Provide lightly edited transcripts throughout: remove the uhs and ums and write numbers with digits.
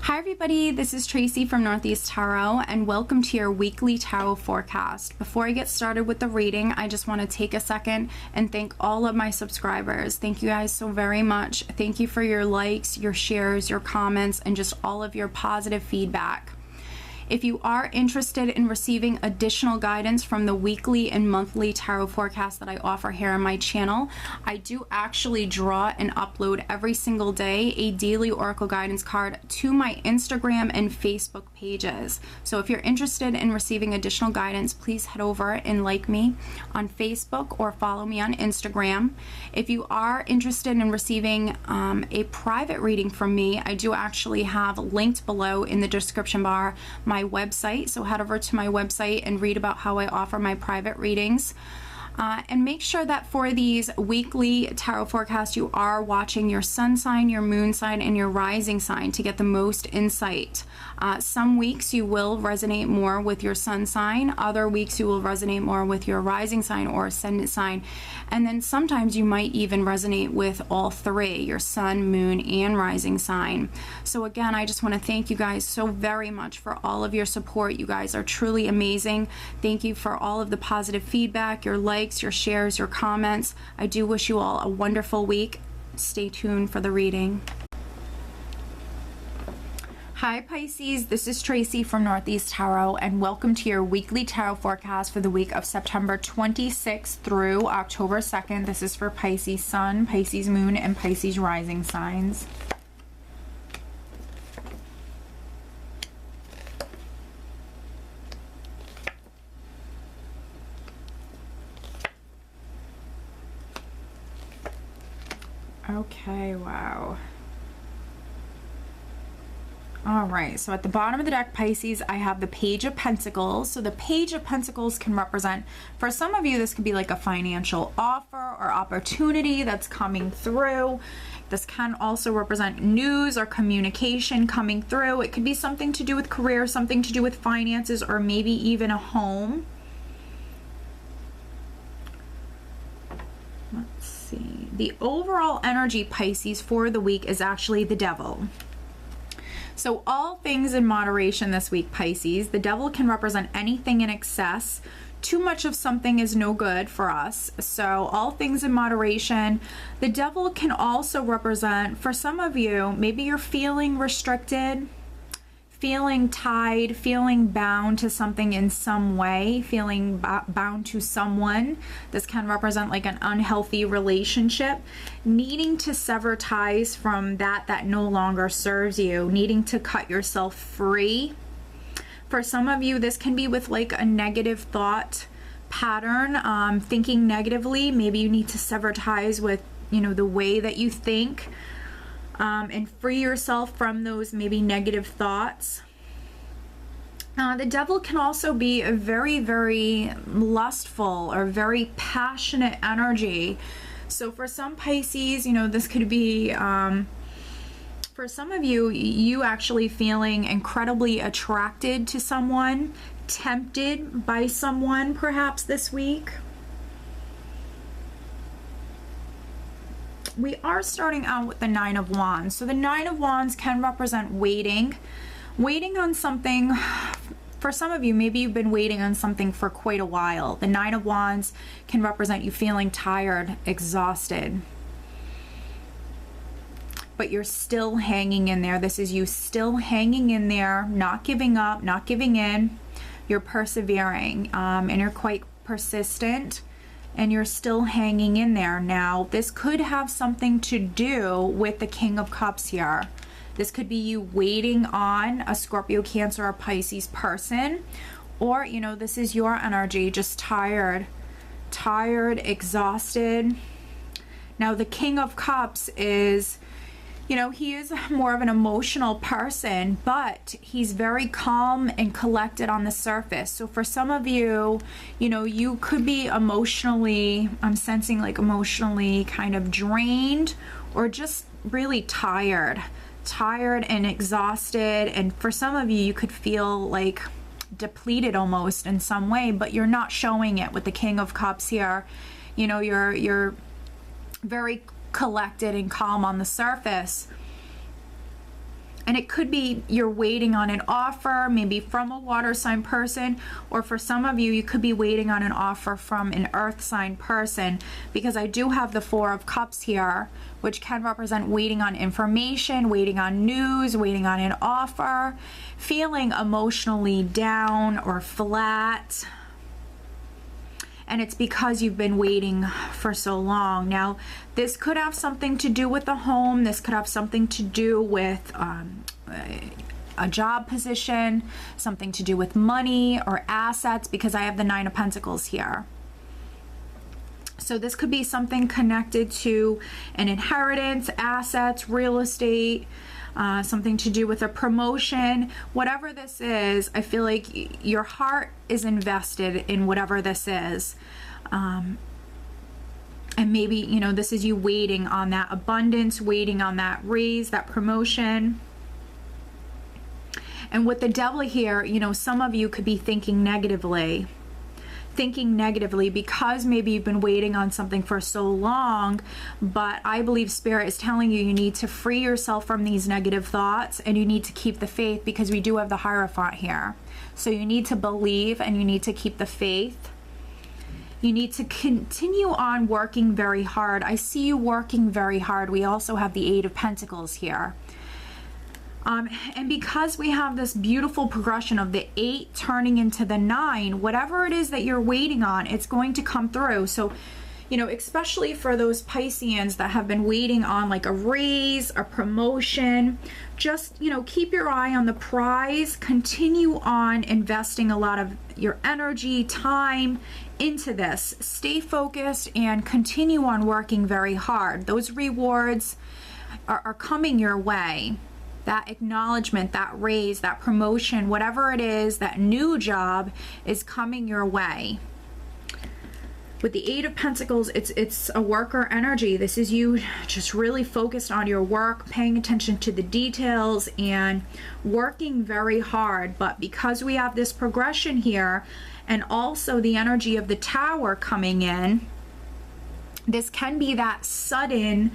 Hi everybody, this is Tracy from Northeast Tarot and welcome to your weekly tarot forecast. Before I get started with the reading, I just want to take a second and thank all of my subscribers. Thank you guys so very much. Thank you for your likes, your shares, your comments, and just all of your positive feedback. If you are interested in receiving additional guidance from the weekly and monthly tarot forecast that I offer here on my channel, I do actually draw and upload every single day a daily oracle guidance card to my Instagram and Facebook pages. So if you're interested in receiving additional guidance, please head over and like me on Facebook or follow me on Instagram. If you are interested in receiving a private reading from me, I do actually have linked below in the description bar my website, so head over to my website and read about how I offer my private readings. And make sure that for these weekly tarot forecasts you are watching your sun sign, your moon sign, and your rising sign to get the most insight. Some weeks you will resonate more with your sun sign, other weeks you will resonate more with your rising sign or ascendant sign, and then sometimes you might even resonate with all three, your sun, moon, and rising sign. So again, I just want to thank you guys so very much for all of your support. You guys are truly amazing. Thank you for all of the positive feedback, your likes, your shares, your comments. I do wish you all a wonderful week. Stay tuned for the reading. Hi Pisces, this is Tracy from Northeast Tarot and welcome to your weekly tarot forecast for the week of September 26th through October 2nd. This is for Pisces Sun, Pisces Moon, and Pisces Rising signs. Okay, wow. All right, so at the bottom of the deck, Pisces, I have the Page of Pentacles. So the Page of Pentacles can represent, for some of you, this could be like a financial offer or opportunity that's coming through. This can also represent news or communication coming through. It could be something to do with career, something to do with finances, or maybe even a home. Let's see. The overall energy, Pisces, for the week is actually the Devil. So all things in moderation this week, Pisces. The Devil can represent anything in excess. Too much of something is no good for us. So all things in moderation. The Devil can also represent, for some of you, maybe you're feeling restricted, feeling tied, feeling bound to something in some way, feeling bound to someone. This can represent like an unhealthy relationship, needing to sever ties from that no longer serves you, needing to cut yourself free. For some of you, this can be with like a negative thought pattern, thinking negatively. Maybe you need to sever ties with, you know, the way that you think. And free yourself from those maybe negative thoughts. The Devil can also be a very, very lustful or very passionate energy. So for some Pisces, you know, this could be, for some of you, you actually feeling incredibly attracted to someone, tempted by someone perhaps this week. We are starting out with the Nine of Wands. So the Nine of Wands can represent waiting on something. For some of you, maybe you've been waiting on something for quite a while. The Nine of Wands can represent you feeling tired, exhausted, but you're still hanging in there. This is you still hanging in there, not giving up, not giving in. You're persevering, and you're quite persistent. And you're still hanging in there. Now, this could have something to do with the King of Cups here. This could be you waiting on a Scorpio, Cancer, or Pisces person. Or, you know, this is your energy, just tired, exhausted. Now, the King of Cups is, you know, he is more of an emotional person, but he's very calm and collected on the surface. So for some of you, you know, you could be emotionally, I'm sensing like emotionally kind of drained or just really tired and exhausted. And for some of you, you could feel like depleted almost in some way, but you're not showing it with the King of Cups here. You know, you're very collected and calm on the surface. And it could be you're waiting on an offer, maybe from a water sign person, or for some of you, you could be waiting on an offer from an earth sign person, because I do have the Four of Cups here, which can represent waiting on information, waiting on news, waiting on an offer, feeling emotionally down or flat. And it's because you've been waiting for so long. Now, this could have something to do with the home. This could have something to do with a job position, something to do with money or assets, because I have the Nine of Pentacles here. So this could be something connected to an inheritance, assets, real estate, something to do with a promotion. Whatever this is, I feel like your heart is invested in whatever this is. And maybe, you know, this is you waiting on that abundance, waiting on that raise, that promotion. And with the Devil here, you know, some of you could be thinking negatively because maybe you've been waiting on something for so long. But I believe Spirit is telling you, you need to free yourself from these negative thoughts, and you need to keep the faith, because we do have the Hierophant here. So you need to believe, and you need to keep the faith. You need to continue on working very hard. I see you working very hard. We also have the Eight of Pentacles here. And because we have this beautiful progression of the 8 turning into the 9, whatever it is that you're waiting on, it's going to come through. So, you know, especially for those Pisceans that have been waiting on like a raise, a promotion, just, you know, keep your eye on the prize. Continue on investing a lot of your energy, time into this. Stay focused and continue on working very hard. Those rewards are coming your way. That acknowledgement, that raise, that promotion, whatever it is, that new job is coming your way. With the Eight of Pentacles, it's a worker energy. This is you just really focused on your work, paying attention to the details and working very hard. But because we have this progression here, and also the energy of the Tower coming in, this can be that sudden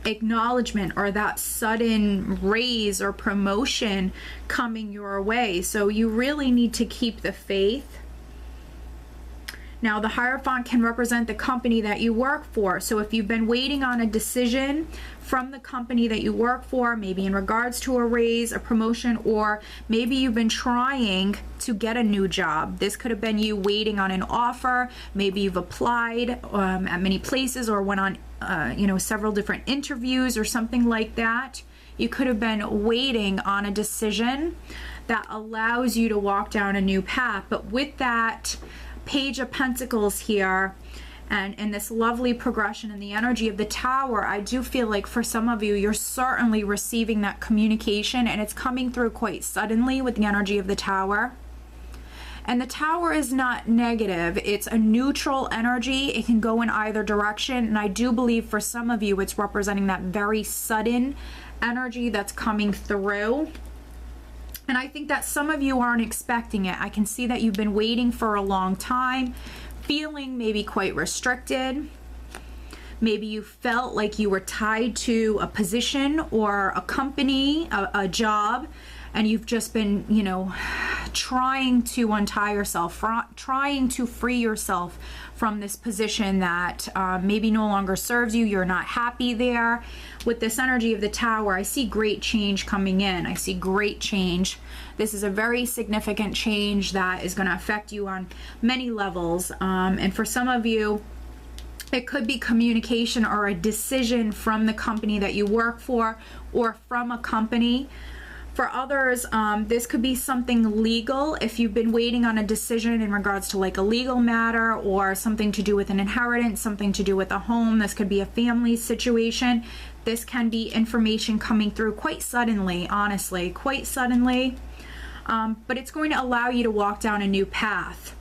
acknowledgement or that sudden raise or promotion coming your way. So you really need to keep the faith. Now, the Hierophant can represent the company that you work for. So if you've been waiting on a decision from the company that you work for, maybe in regards to a raise, a promotion, or maybe you've been trying to get a new job. This could have been you waiting on an offer. Maybe you've applied at many places or went on you know, several different interviews or something like that. You could have been waiting on a decision that allows you to walk down a new path. But with that Page of Pentacles here and this lovely progression in the energy of the Tower, I do feel like for some of you, you're certainly receiving that communication, and it's coming through quite suddenly with the energy of the Tower. And the Tower is not negative. It's a neutral energy. It can go in either direction. And I do believe for some of you, it's representing that very sudden energy that's coming through. And I think that some of you aren't expecting it. I can see that you've been waiting for a long time, feeling maybe quite restricted. Maybe you felt like you were tied to a position or a company, a job, and you've just been, you know, trying to untie yourself, trying to free yourself from this position that maybe no longer serves you. You're not happy there. With this energy of the Tower, I see great change coming in. I see great change. This is a very significant change that is going to affect you on many levels. And for some of you, it could be communication or a decision from the company that you work for or from a company. For others, this could be something legal. If you've been waiting on a decision in regards to like a legal matter or something to do with an inheritance, something to do with a home, this could be a family situation. This can be information coming through quite suddenly, honestly, quite suddenly. But it's going to allow you to walk down a new path.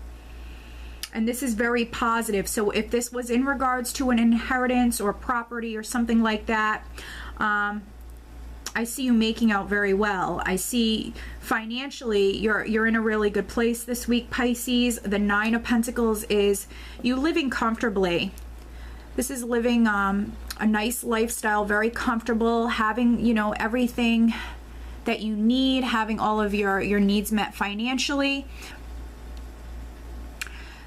And this is very positive. So if this was in regards to an inheritance or property or something like that, I see you making out very well. I see financially you're in a really good place this week, Pisces. The Nine of Pentacles is you living comfortably. This is living a nice lifestyle, very comfortable, having, you know, everything that you need, having all of your needs met financially.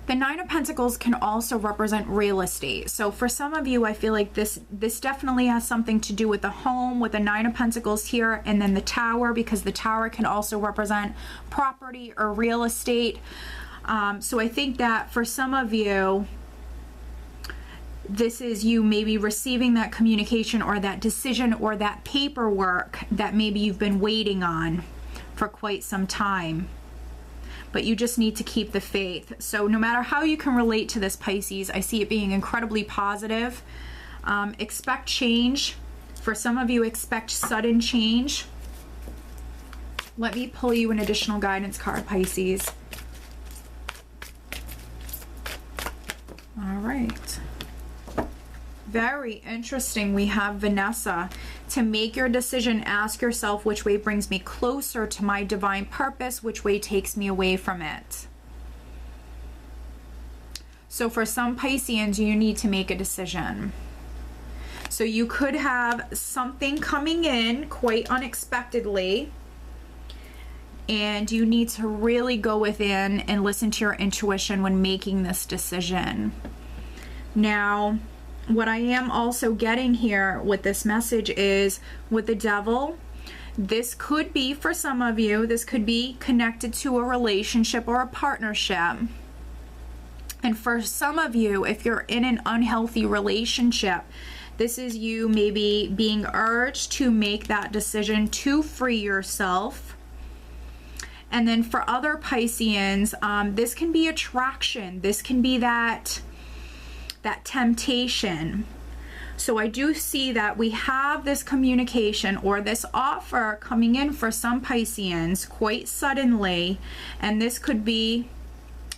The Nine of Pentacles can also represent real estate. So for some of you, I feel like this definitely has something to do with the home, with the Nine of Pentacles here, and then the Tower, because the Tower can also represent property or real estate. So I think that for some of you, this is you maybe receiving that communication or that decision or that paperwork that maybe you've been waiting on for quite some time. But you just need to keep the faith. So no matter how you can relate to this, Pisces, I see it being incredibly positive. Expect change. For some of you, expect sudden change. Let me pull you an additional guidance card, Pisces. All right. Very interesting. We have Vanessa. To make your decision, ask yourself, which way brings me closer to my divine purpose? Which way takes me away from it? So for some Pisceans, you need to make a decision. So you could have something coming in quite unexpectedly, and you need to really go within and listen to your intuition when making this decision. Now, what I am also getting here with this message is with the Devil, this could be, for some of you, this could be connected to a relationship or a partnership. And for some of you, if you're in an unhealthy relationship, this is you maybe being urged to make that decision to free yourself. And then for other Pisceans, this can be attraction. This can be that temptation. So I do see that we have this communication or this offer coming in for some Pisceans quite suddenly, and this could be,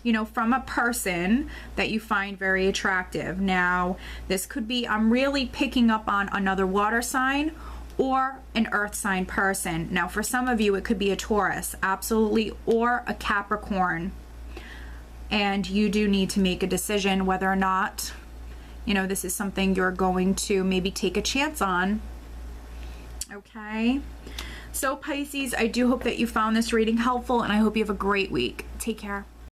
you know, from a person that you find very attractive. Now, this could be, I'm really picking up on another water sign or an earth sign person. Now, for some of you, it could be a Taurus, absolutely, or a Capricorn. And you do need to make a decision whether or not, you know, this is something you're going to maybe take a chance on. Okay. So Pisces, I do hope that you found this reading helpful, and I hope you have a great week. Take care.